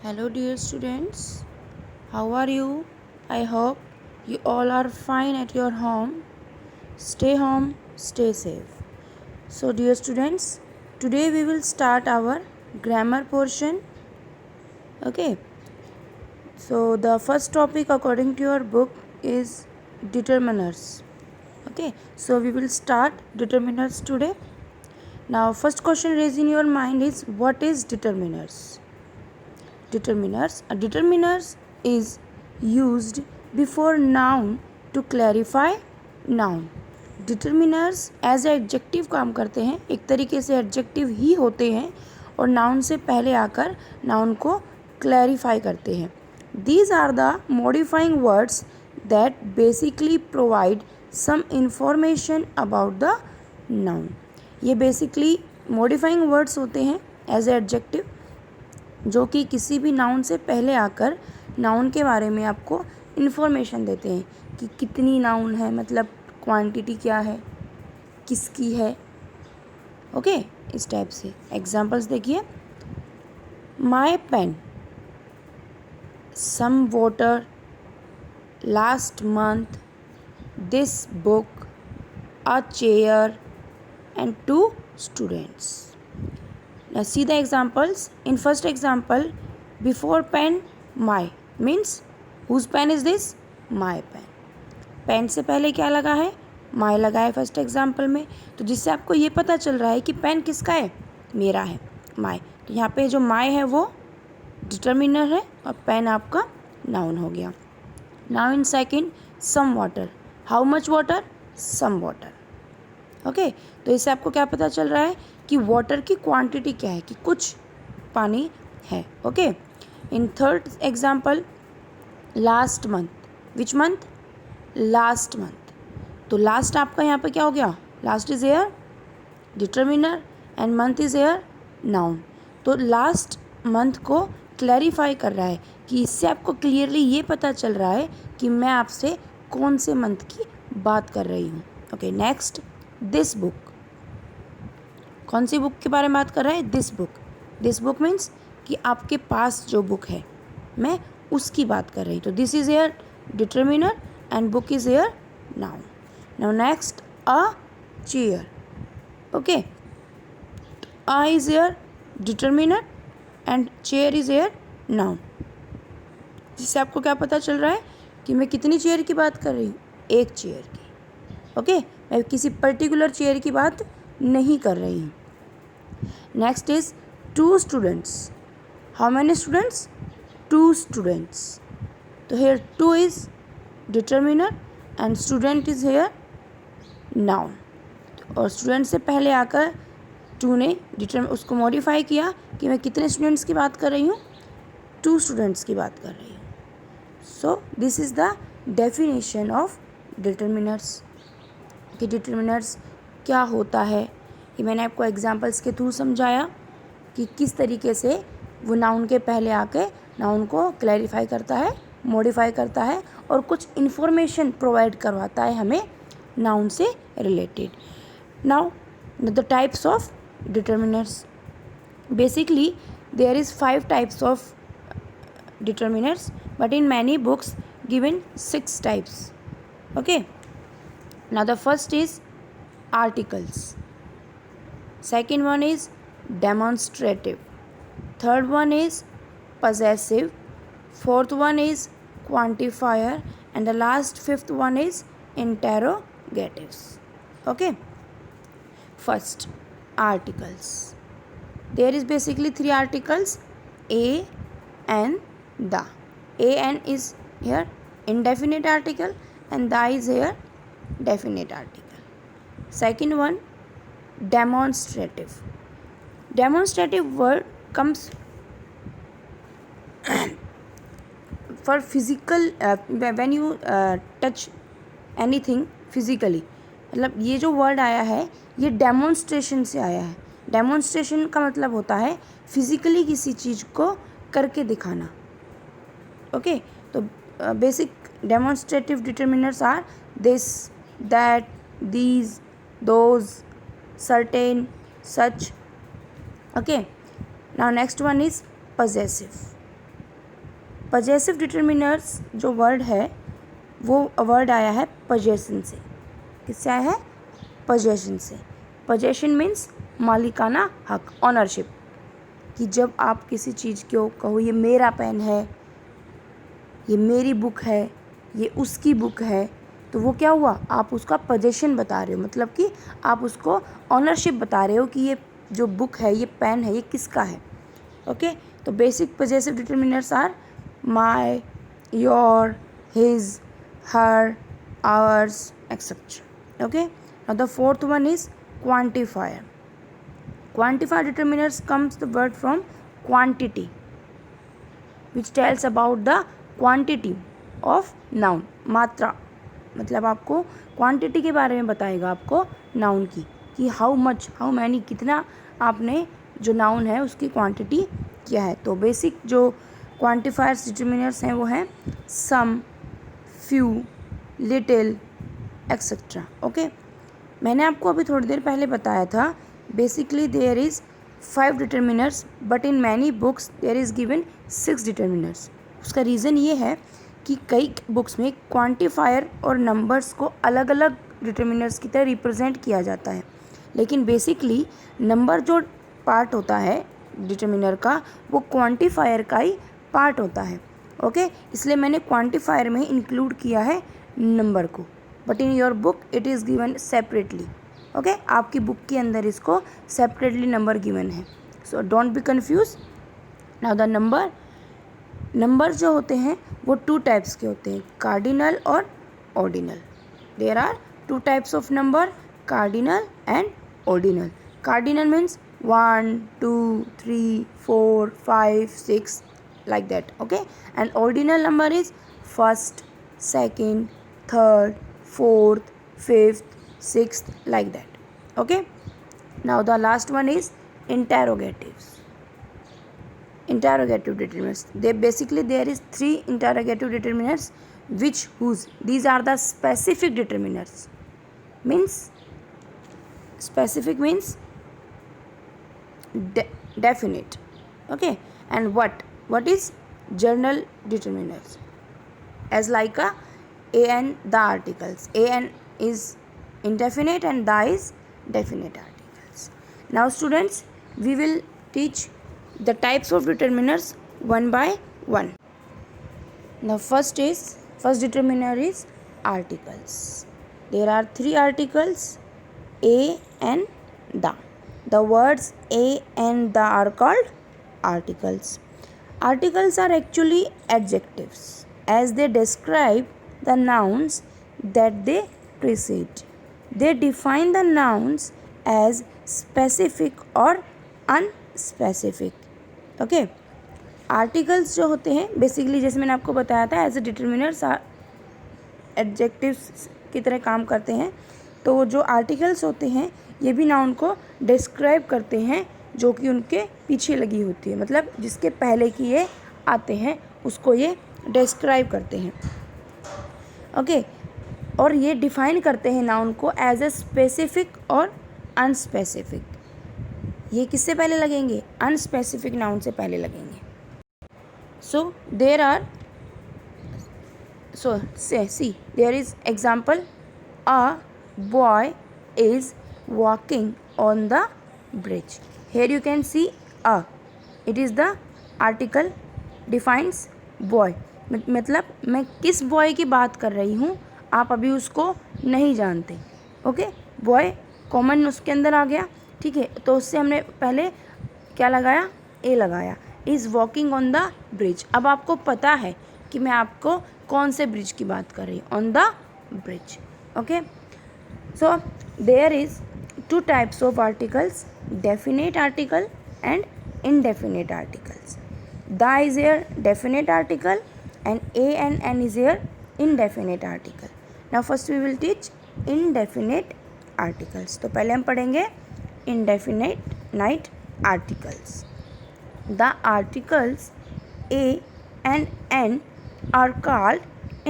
Hello, dear students. How are you? I hope you all are fine at your home. Home, stay safe. So, dear students, today we will start our grammar portion. Okay. So, the first topic according to your book is determiners. Okay. So, we will start determiners today. Now, first question raised in your mind is what is determiners? Determiners is used before noun to clarify noun. Determiners as adjective काम करते हैं, एक तरीके से adjective ही होते हैं और noun से पहले आकर नाउन को क्लैरिफाई करते हैं. These are the modifying words that basically provide some information about the noun. ये बेसिकली मॉडिफाइंग वर्ड्स होते हैं एज एडजेक्टिव जो कि किसी भी नाउन से पहले आकर नाउन के बारे में आपको इन्फॉर्मेशन देते हैं कि कितनी नाउन है, मतलब क्वांटिटी क्या है, किसकी है. ओके, इस टाइप से एग्जांपल्स देखिए. My pen, some water, last month, this book, a chair and 2 students. Now see the examples. In first example, before pen, my means whose pen is this? My pen. Pen से पहले क्या लगा है? my लगा है first example में, तो जिससे आपको ये पता चल रहा है कि पेन किसका है? मेरा है, my. तो यहाँ पे जो my है वो डिटर्मिनर है और पेन आपका नाउन हो गया. Now in second, some water. How much water? Some water. Okay, तो इससे आपको क्या पता चल रहा है कि वाटर की क्वांटिटी क्या है, कि कुछ पानी है. Okay, in third example, last month. Which month? Last month. तो लास्ट आपका यहाँ पे क्या हो गया? Last is air determiner and month is air noun. तो लास्ट मंथ को क्लैरिफाई कर रहा है कि इससे आपको क्लियरली ये पता चल रहा है कि मैं आपसे कौन से मंथ की बात कर रही हूँ. Okay, next, this book. कौन सी बुक के बारे में बात कर रहा है? This book. This book means कि आपके पास जो बुक है मैं उसकी बात कर रही. तो this is air determiner and book is air noun. Now next, a chair. Okay, a is air determiner and chair is air noun. जिससे आपको क्या पता चल रहा है कि मैं कितनी चेयर की बात कर रही हूँ? एक चेयर की. ओके, मैं किसी पर्टिकुलर चेयर की बात नहीं कर रही हूँ. Next is 2 students. How many students? 2 students. तो here 2 is determiner and student is here noun. और स्टूडेंट से पहले आकर 2 ने उसको मॉडिफाई किया कि मैं कितने स्टूडेंट्स की बात कर रही हूँ? 2 स्टूडेंट्स की बात कर रही हूँ. So this is the definition of determiners. कि डिटर्मिनर्स क्या होता है ये मैंने आपको एग्जांपल्स के थ्रू समझाया कि किस तरीके से वो नाउन के पहले आके नाउन को क्लैरिफाई करता है, मॉडिफाई करता है और कुछ इन्फॉर्मेशन प्रोवाइड करवाता है हमें नाउन से related. Now the types of determiners. Basically there is 5 types of determiners but in many books given 6 types. Okay, now the first is articles, second one is demonstrative, third one is possessive, fourth one is quantifier and the last fifth one is interrogatives. Okay, first, articles. There is basically 3 articles, a and the. A and is here indefinite article and the is here definite article. Second one, demonstrative. Demonstrative word comes for physical when you touch anything physically. मतलब ये जो word आया है ये demonstration से आया है. Demonstration का मतलब होता है फिजिकली किसी चीज़ को करके दिखाना. ओके, तो basic demonstrative determiners are this, that, these, those, certain, such. Okay, now next one is possessive. Possessive determiners जो वर्ड है वो वर्ड आया है पजेशन से। किससे आया है? पजेशन से। पजेशन मीन्स मालिकाना हक, ऑनरशिप, कि जब आप किसी चीज़ को कहो ये मेरा पेन है, ये मेरी बुक है, ये उसकी बुक है, तो वो क्या हुआ? आप उसका पजेशन बता रहे हो, मतलब कि आप उसको ऑनरशिप बता रहे हो कि ये जो बुक है, ये पेन है, ये किसका है। ओके, तो basic possessive determiners are my, your, his, her, ours, etcetera. Okay, now the fourth one is quantifier. Quantifier determiners comes the word from quantity, which tells about the quantity of noun. मात्रा, मतलब आपको quantity के बारे में बताएगा आपको noun की, कि हाउ मच, हाउ मैनी, कितना आपने जो नाउन है उसकी क्वांटिटी क्या है। तो बेसिक जो क्वांटिफायर्स डिटर्मिनर्स हैं वो हैं some, few, little, etcetera. Okay, मैंने आपको अभी थोड़ी देर पहले बताया था basically there is 5 determiners but in many books there is given 6 determiners. उसका रीज़न ये है कि कई बुक्स में क्वांटिफायर और नंबर्स को अलग अलग डिटर्मिनर्स की तरह रिप्रेजेंट किया जाता है, लेकिन बेसिकली नंबर जो पार्ट होता है डिटर्मिनर का वो क्वांटिफायर का ही पार्ट होता है। ओके, इसलिए मैंने क्वांटिफायर में इंक्लूड किया है नंबर को, but in your book it is given separately. Okay, आपकी बुक के अंदर इसको सेपरेटली नंबर गिवन है, so don't be confuse. Now the number जो होते हैं वो 2 टाइप्स के होते हैं, कार्डिनल और ordinal. There are 2 types of number, cardinal and ordinal. Cardinal means 1, 2, 3, 4, 5, 6 like that. Okay, and ordinal number is first, second, third, fourth, fifth, sixth, like that. Okay, now the last one is interrogatives. Interrogative determinants, they basically there is 3 interrogative determinants whose these are the specific determinants. Means specific means definite. Okay, and what is general determinants, as like a and the articles. An is indefinite and the is definite articles. Now students, we will teach the types of determiners one by one. The first determiner is articles. There are 3 articles, a and the. The words a and the are called articles. Articles are actually adjectives as they describe the nouns that they precede. They define the nouns as specific or unspecific. Okay, articles जो होते हैं basically जैसे मैंने आपको बताया था as a determiners adjectives की तरह काम करते हैं। तो जो आर्टिकल्स होते हैं ये भी नाउन को डिस्क्राइब करते हैं जो कि उनके पीछे लगी होती है, मतलब जिसके पहले की ये आते हैं उसको ये डिस्क्राइब करते हैं। ओके, और ये डिफाइन करते हैं नाउन को एज ए स्पेसिफिक और अनस्पेसिफिक। ये किससे पहले लगेंगे? अनस्पेसिफिक नाउन से पहले लगेंगे। So there are see there is example, a boy is walking on the bridge. Here you can see a, it is the article defines boy, मतलब मैं किस बॉय की बात कर रही हूँ आप अभी उसको नहीं जानते। ओके, बॉय कॉमन उसके अंदर आ गया, ठीक है, तो उससे हमने पहले क्या लगाया? ए लगाया। Is walking on the bridge. अब आपको पता है कि मैं आपको कौन से ब्रिज की बात कर रही हूँ, on the bridge. Okay, so there is 2 types of articles, definite article and indefinite articles. The is here definite article and a and n is here indefinite article. Now first we will teach indefinite articles. तो पहले हम पढ़ेंगे indefinite articles. The articles a and n are called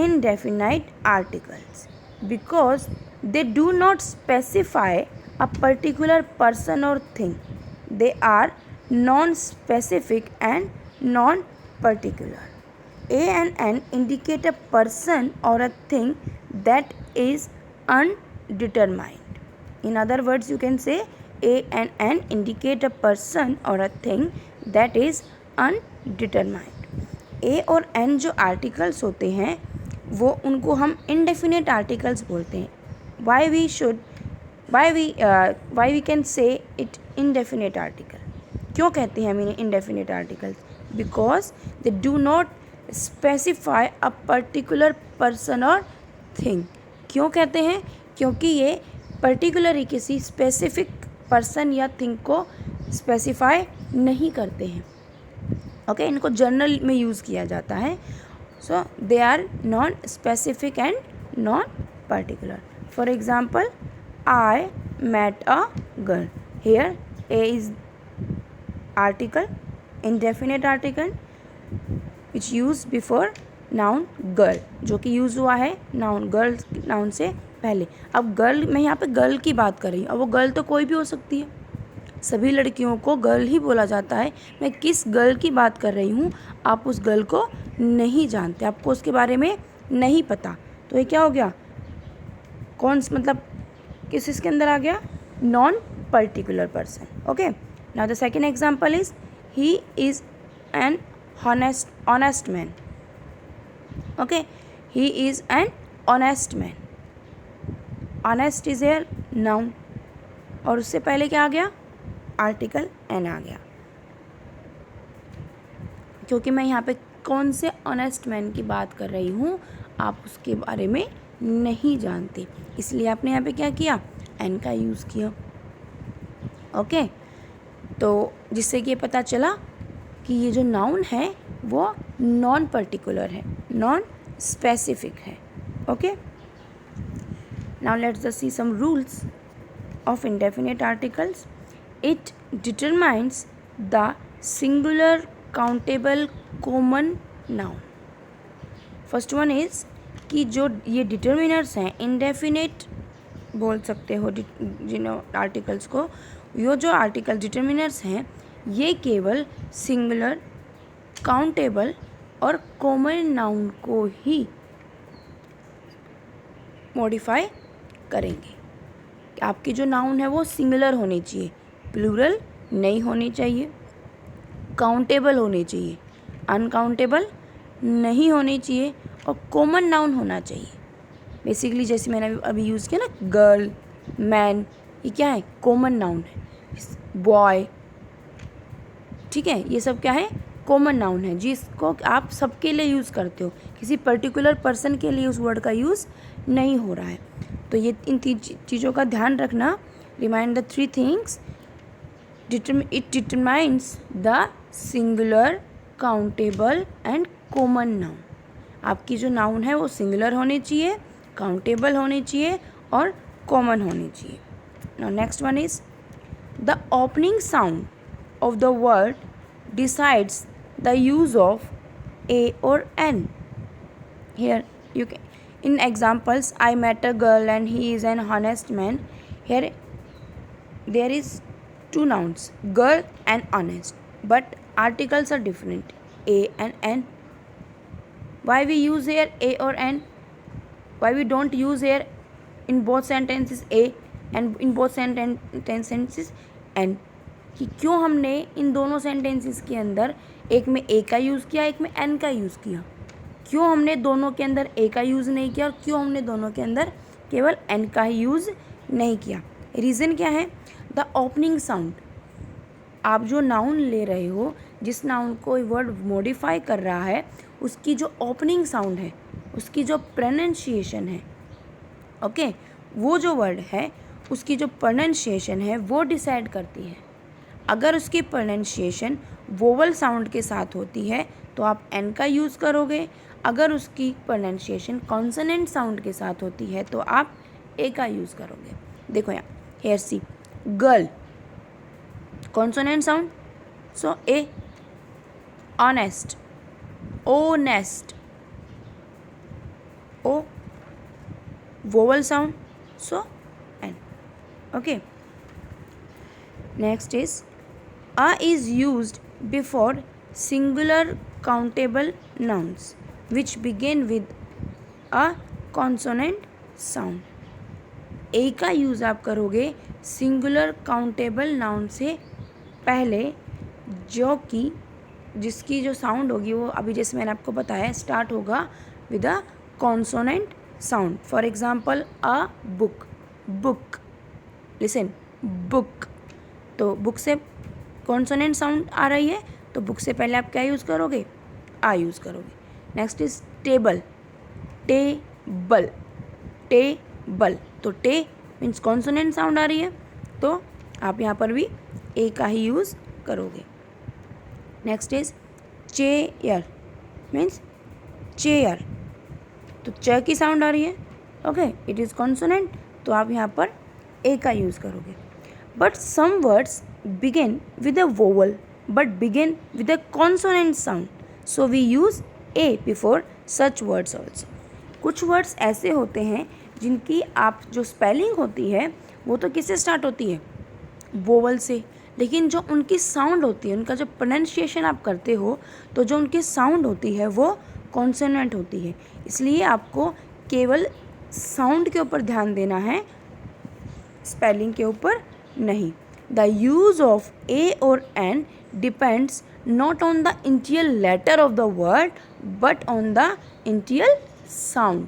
indefinite articles because they do not specify a particular person or thing. They are non-specific and non-particular. A and N indicate a person or a thing that is undetermined. In other words, you can say A and N indicate a person or a thing that is undetermined. A और N जो articles होते हैं वो उनको हम indefinite articles बोलते हैं. Why we can say it indefinite article? क्यों कहते हैं हम इन्हें indefinite articles? Because they do not specify a particular person or thing. क्यों कहते हैं? क्योंकि ये पर्टिकुलरली किसी स्पेसिफिक पर्सन या थिंग को स्पेसिफाई नहीं करते हैं. ओके, इनको जनरल में यूज़ किया जाता है. So they are non specific and non particular. For example, I met a girl. Here a is article, indefinite article which used before noun girl, जो कि यूज़ हुआ है नाउन गर्ल नाउन से पहले. अब गर्ल, मैं यहाँ पे गर्ल की बात कर रही हूँ. अब वो गर्ल तो कोई भी हो सकती है, सभी लड़कियों को गर्ल ही बोला जाता है. मैं किस गर्ल की बात कर रही हूँ, आप उस गर्ल को नहीं जानते, आपको उसके बारे में नहीं पता. तो ये क्या हो गया, कौन मतलब किस इसके अंदर आ गया, non particular person. Okay, now the second example is he is an honest man. Okay, he is an honest man. honest is a noun और उससे पहले क्या आ गया, आर्टिकल एन आ गया. क्योंकि मैं यहाँ पे कौन से ऑनेस्ट मैन की बात कर रही हूँ, आप उसके बारे में नहीं जानते, इसलिए आपने यहाँ पे क्या किया, एन का यूज़ किया. ओके, तो जिससे कि ये पता चला कि ये जो नाउन है वो नॉन पर्टिकुलर है, नॉन स्पेसिफिक है. Okay, now let's just see some rules of indefinite articles. It determines the singular countable common noun. First one is कि जो ये डिटर्मिनर्स हैं, इंडेफिनिट बोल सकते हो जिन आर्टिकल्स को, ये जो आर्टिकल डिटर्मिनर्स हैं ये केवल सिंगुलर, काउंटेबल और कॉमन नाउन को ही मॉडिफाई करेंगे. आपकी जो नाउन है वो सिंगुलर होनी चाहिए, प्लूरल नहीं होनी चाहिए, काउंटेबल होनी चाहिए, अनकाउंटेबल नहीं होनी चाहिए और कॉमन नाउन होना चाहिए. बेसिकली जैसे मैंने अभी यूज़ किया ना, गर्ल, मैन, ये क्या है, कॉमन नाउन है. बॉय, ठीक है, ये सब क्या है, कॉमन नाउन है जिसको आप सबके लिए यूज़ करते हो, किसी पर्टिकुलर पर्सन के लिए उस वर्ड का यूज़ नहीं हो रहा है. तो ये इन तीन चीज़ों का ध्यान रखना. Remind the three things. It determines the singular, countable and common noun. आपकी जो नाउन है वो सिंगुलर होनी चाहिए, काउंटेबल होनी चाहिए और कॉमन होनी चाहिए. Now next one is the opening sound of the word decides the use of a or n. Here you can, in examples, I met a girl and he is an honest man. Here there is two nouns, girl and honest, but articles are different, a and n. Why we use here a or n? Why we don't use here in both sentences a and in both sentences n? कि क्यों हमने इन दोनों sentences के अंदर एक में ए का use किया, एक में एन का यूज़ किया? क्यों हमने दोनों के अंदर ए का यूज़ नहीं किया और क्यों हमने दोनों के अंदर केवल एन का ही यूज़ नहीं किया? रीज़न क्या है? The opening sound. आप जो नाउन ले रहे हो, जिस नाउन को वर्ड मॉडिफाई कर रहा है, उसकी जो ओपनिंग साउंड है, उसकी जो प्रोनाउंसिएशन है, ओके, वो जो वर्ड है उसकी जो प्रोनाउंसिएशन है वो डिसाइड करती है. अगर उसकी प्रोनाउंसिएशन वोवल साउंड के साथ होती है तो आप एन का यूज़ करोगे. अगर उसकी प्रोनाउंसिएशन कॉन्सोनेंट साउंड के साथ होती है तो आप ए का यूज़ करोगे. देखो यहाँ, here see, girl, consonant sound, so a. Honest, honest, O. Vowel sound, so an. Okay, next is a is used before singular countable nouns. which begin with a consonant sound. ए का use आप करोगे singular countable noun से पहले, जो कि जिसकी जो sound होगी वो अभी जैसे मैंने आपको बताया स्टार्ट होगा with a consonant sound. For example a book, book, listen, book. तो बुक से कॉन्सोनेंट साउंड आ रही है, तो बुक से पहले आप क्या यूज़ करोगे? आ यूज़ करोगे. Next is table, table, table. तो टे मीन्स कॉन्सोनेंट साउंड आ रही है, तो आप यहाँ पर भी ए का ही यूज़ करोगे. Next is chair, means chair. तो च की साउंड आ रही है, ओके, इट इज़ कॉन्सोनेंट, तो आप यहाँ पर ए का यूज़ करोगे. But some words begin with a vowel but begin with a consonant sound, so we use a before such words also. कुछ वर्ड्स ऐसे होते हैं जिनकी आप जो स्पेलिंग होती है वो तो किससे स्टार्ट होती है? वोवल से, लेकिन जो उनकी साउंड होती है, उनका जो प्रोनाउंसिएशन आप करते हो, तो जो उनकी साउंड होती है वो कॉन्सोनेंट होती है. इसलिए आपको केवल साउंड के ऊपर ध्यान देना है, स्पेलिंग के ऊपर नहीं. द यूज़ ऑफ ए और an depends not on the initial letter of the word but on the initial sound.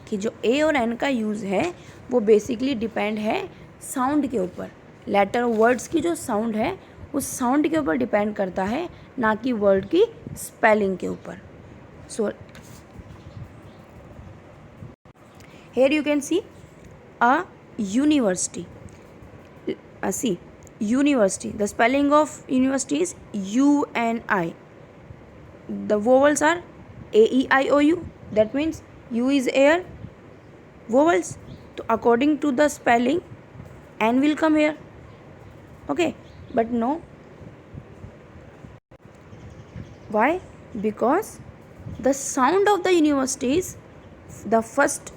कि जो ए और एन का यूज़ है वो बेसिकली डिपेंड है साउंड के ऊपर. लेटर वर्ड्स की जो साउंड है उस साउंड के ऊपर डिपेंड करता है, ना कि वर्ड की स्पेलिंग के ऊपर. सो here you can see a university. See, university, the spelling of university is UNI. The vowels are AEIOU, that means U is air vowels, so according to the spelling N will come here, okay. But no, why? Because the sound of the university is the first,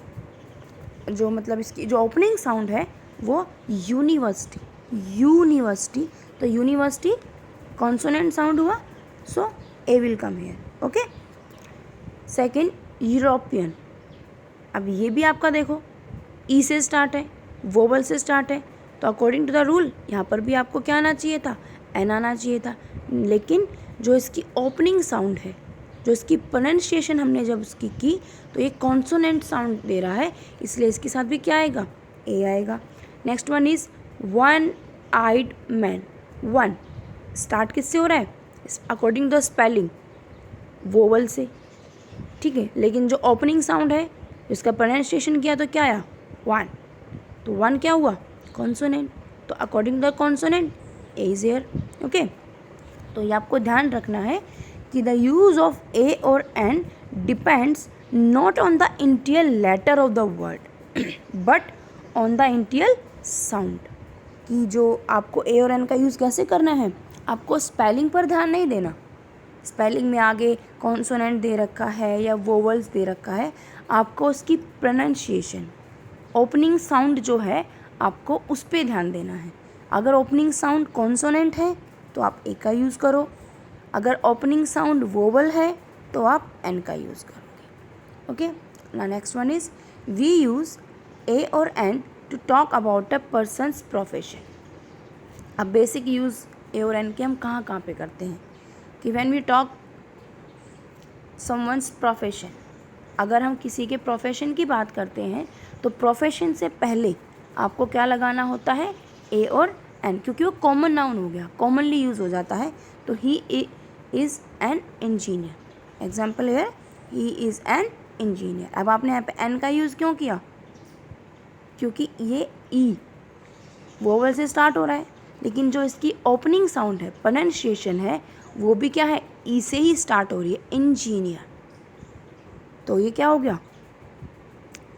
जो मतलब इसकी जो opening sound है वो university, university. तो university consonant sound हुआ, so a will come here, okay. Second European. अब ये भी आपका देखो ई से स्टार्ट है, वोवल से स्टार्ट है, तो अकॉर्डिंग टू द रूल यहाँ पर भी आपको क्या आना चाहिए था? एन आना चाहिए था. लेकिन जो इसकी ओपनिंग साउंड है, जो इसकी प्रोनाउंसिएशन हमने जब उसकी की, तो ये कॉन्सोनेंट साउंड दे रहा है, इसलिए इसके साथ भी क्या आएगा? ए आएगा. Next one is one eyed man. One start किससे हो रहा है? According to the spelling vowel से, ठीक है. लेकिन जो ओपनिंग साउंड है जिसका प्रोनाउंसिएशन किया तो क्या आया? वन. तो वन क्या हुआ? कॉन्सोनेंट. तो according to the consonant a is here, okay. तो ये आपको ध्यान रखना है कि द यूज़ ऑफ ए और an depends not on the initial letter of the word but on the initial sound. कि जो आपको ए और एन का यूज़ कैसे करना है, आपको स्पेलिंग पर ध्यान नहीं देना. स्पेलिंग में आगे कॉन्सोनेंट दे रखा है या वोवल्स दे रखा है, आपको उसकी प्रोनाउंसिएशन, ओपनिंग साउंड जो है आपको उस पर ध्यान देना है. अगर ओपनिंग साउंड कॉन्सोनेंट है तो आप ए का यूज़ करो, अगर ओपनिंग साउंड वोवल है तो आप एन का यूज़ करोगे, ओके. ना next one is we use a और an to talk about a person's profession. अब बेसिक यूज़ ए और एन के हम कहाँ कहाँ पे करते हैं कि when we talk someone's profession, अगर हम किसी के प्रोफेशन की बात करते हैं तो प्रोफेशन से पहले आपको क्या लगाना होता है? ए और एन, क्योंकि वो कॉमन नाउन हो गया, कॉमनली यूज़ हो जाता है. तो he is an engineer. Example है ही इज़ एन इंजीनियर. अब आपने यहाँ पे एन का यूज़ क्यों किया? क्योंकि ये ई वोवल से स्टार्ट हो रहा है, लेकिन जो इसकी ओपनिंग साउंड है, प्रोनाउंसिएशन है, वो भी क्या है? ई से ही स्टार्ट हो रही है, इंजीनियर. तो ये क्या हो गया?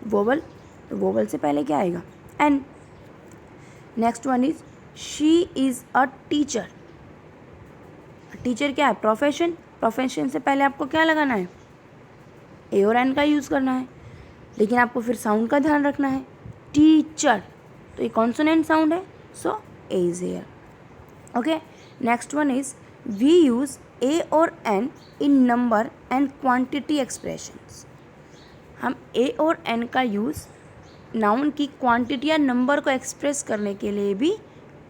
वोवल. तो वोवल से पहले क्या आएगा? An. Next one is she is a teacher. Teacher क्या है? प्रोफेशन. प्रोफेशन से पहले आपको क्या लगाना है? ए और एन का यूज़ करना है, लेकिन आपको फिर साउंड का ध्यान रखना है. टीचर, तो ये कॉन्सोनेंट साउंड है, so a is here, okay. Next one is we use a और an in number and quantity expressions. हम ए और एन का यूज़ नाउन की क्वांटिटी या नंबर को एक्सप्रेस करने के लिए भी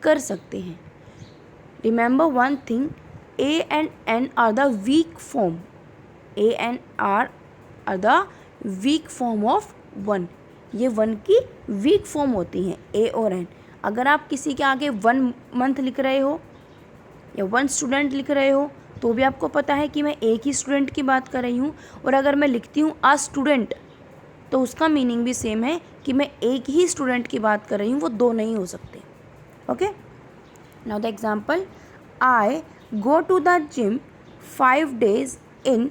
कर सकते हैं। Remember one thing, a and an are the weak form, a and are the weak form of one. ये वन की वीक फॉर्म होती हैं ए और एन। अगर आप किसी के आगे 1 मंथ लिख रहे हो या 1 स्टूडेंट लिख रहे हो तो भी आपको पता है कि मैं एक ही स्टूडेंट की बात कर रही हूँ। और अगर मैं लिखती हूँ अ स्टूडेंट तो उसका मीनिंग भी सेम है कि मैं एक ही स्टूडेंट की बात कर रही हूँ, वो 2 नहीं हो सकते। Okay, now the example, I go to the gym 5 days in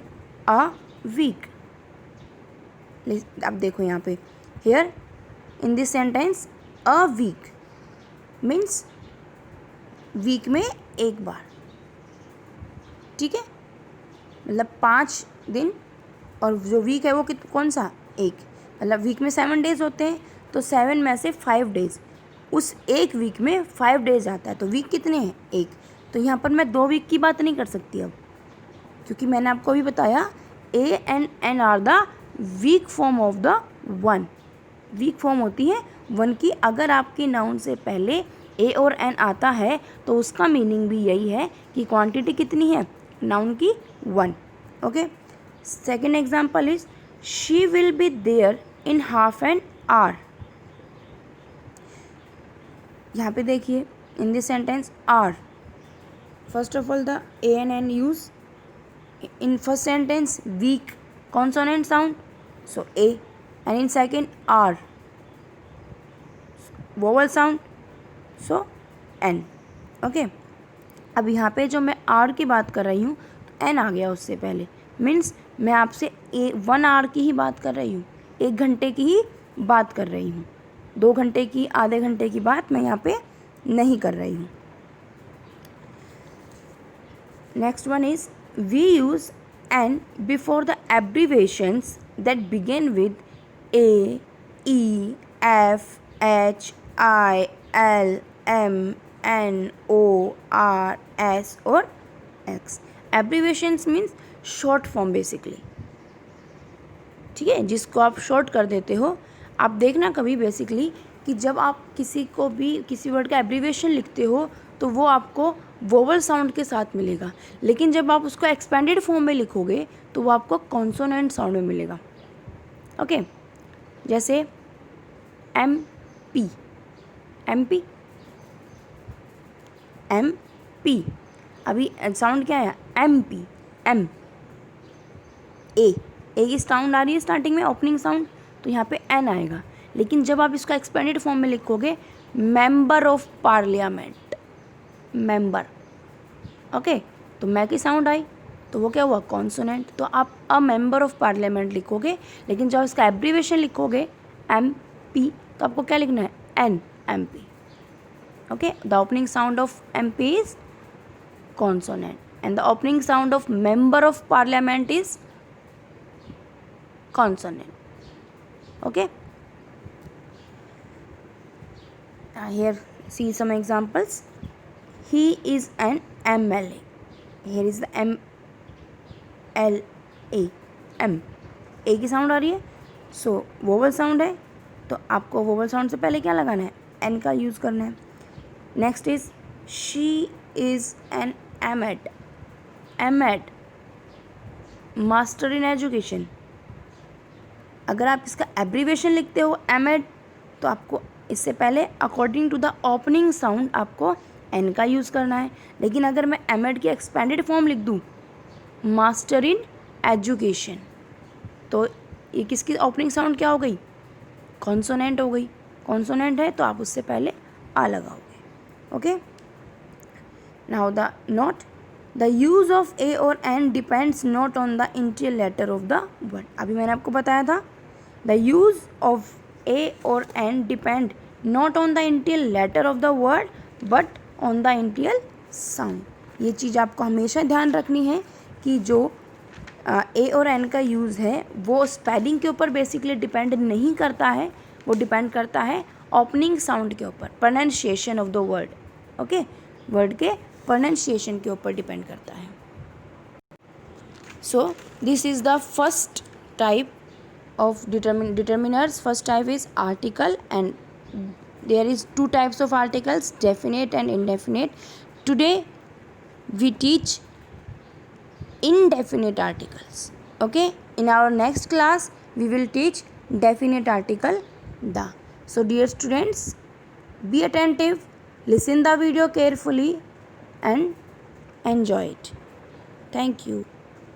a week. अब देखो यहाँ पे, here in this sentence a week means week में एक बार, ठीक है, मतलब 5 दिन, और जो वीक है वो कौन सा, एक, मतलब वीक में 7 days होते हैं, तो 7 में से 5 days, उस एक वीक में 5 days आता है, तो वीक कितने हैं, एक। तो यहाँ पर मैं 2 वीक की बात नहीं कर सकती अब, क्योंकि मैंने आपको अभी बताया a and an are the weak form of the one. Weak form होती है वन की। अगर आपके नाउन से पहले ए और एन आता है तो उसका मीनिंग भी यही है कि क्वांटिटी कितनी है नाउन की, 1। Okay, second example is she will be there in half an hour. यहाँ पे देखिए in this sentence are, first of all the a and an use in first sentence weak consonant sound, so a, and in second r vowel sound, so n। Okay, अब यहाँ पे जो मैं r की बात कर रही हूँ तो n आ गया उससे पहले, मीन्स मैं आपसे 1 hour की ही बात कर रही हूँ, 1 घंटे की ही बात कर रही हूँ, 2 घंटे की, आधे घंटे की बात मैं यहाँ पे नहीं कर रही हूँ। Next one is we use n before the abbreviations that begin with A, E, F, H, I, L, M, N, O, R, S और X। Abbreviations means short form basically, ठीक है, जिसको आप शॉर्ट कर देते हो। आप देखना कभी बेसिकली कि जब आप किसी को भी किसी वर्ड का एब्रीविएशन लिखते हो तो वो आपको वोवल साउंड के साथ मिलेगा, लेकिन जब आप उसको एक्सपेंडेड फॉर्म में लिखोगे तो वो आपको कॉन्सोनेंट साउंड में मिलेगा। ओके, जैसे M P, M P, M P, अभी साउंड क्या है, एम पी, एम, ए की साउंड आ रही है स्टार्टिंग में, ओपनिंग साउंड, तो यहाँ पे एन आएगा। लेकिन जब आप इसका एक्सपेंडेड फॉर्म में लिखोगे member of parliament, member, okay, तो मैं की साउंड आई तो वो क्या हुआ, कॉन्सोनेंट। तो आप अ मेंबर ऑफ पार्लियामेंट लिखोगे, लेकिन जब इसका एब्रीविएशन लिखोगे एम पी तो आपको क्या लिखना है, an M P. Okay, the opening sound of M P is consonant and the opening sound of member of parliament is consonant। okay, here see some examples, he is an MLA, here is the MLA, M, A की sound आ रही है, सो vowel sound है, तो आपको vowel sound से पहले क्या लगाना है, एन का यूज़ करना है। Next is she is an MEd, MEd master in education. अगर आप इसका एब्रीविएशन लिखते हो एमएड तो आपको इससे पहले according to the opening sound आपको एन का यूज़ करना है। लेकिन अगर मैं एमएड की एक्सपेंडेड फॉर्म लिख दूँ मास्टर इन एजुकेशन तो ये किसकी ओपनिंग साउंड क्या हो गई, कॉन्सोनेंट हो गई। कॉन्सोनेंट है तो आप उससे पहले आ लगाओगे। Okay, now the note, the use of a और an depends not on the interior letter of the word. अभी मैंने आपको बताया था द यूज़ ऑफ ए और an depend not on the interior letter of the word but on the interior sound. ये चीज़ आपको हमेशा ध्यान रखनी है कि जो ए और एन का यूज़ है वो स्पेलिंग के ऊपर बेसिकली डिपेंड नहीं करता है, वो डिपेंड करता है ओपनिंग साउंड के ऊपर, pronunciation of the word. Okay, word के प्रोनाउंसिएशन के ऊपर डिपेंड करता है। So this is the first type of determiners. First type is article, and there is two types of articles, definite and indefinite. Today we teach indefinite articles. Okay, in our next class we will teach definite article the. So dear students, be attentive, listen the video carefully and enjoy it. Thank you.